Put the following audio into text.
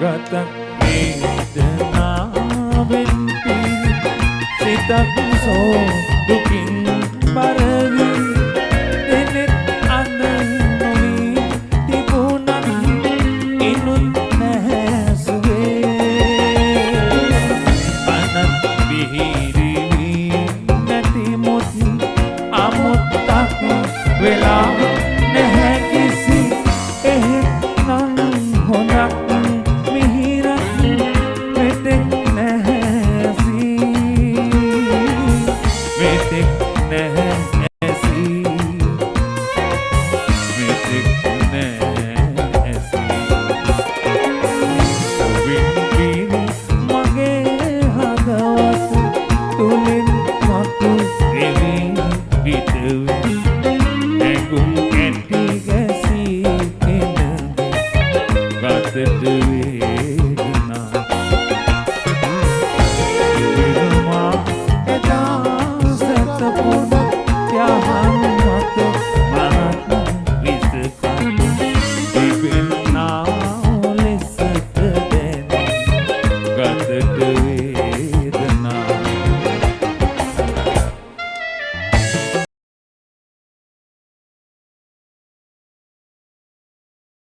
ගත වේදනාවෙන් පිරි සිතක් සෝ දුකින් බරවි දෙනෙත් අඳ නොවි තිබුණත් ඉනුත් නැහැ සුවේ අනත් විහිරි නැති මුත් අමුත්තක් වෙලා නැහැ කිසි එහෙත් නම් හොඳක් මිහිරක් මෙතෙක් නැහැ සී මෙතෙක් නැහැ ඇසී මෙතෙක් නැහැ ඇසී සුවින් පිරි මගේ හදවත තුලින් මතු එවි විටවි නැගුම් ඇටි ගැසී එන ගතට වේදනා විරුමා එදා සැතපු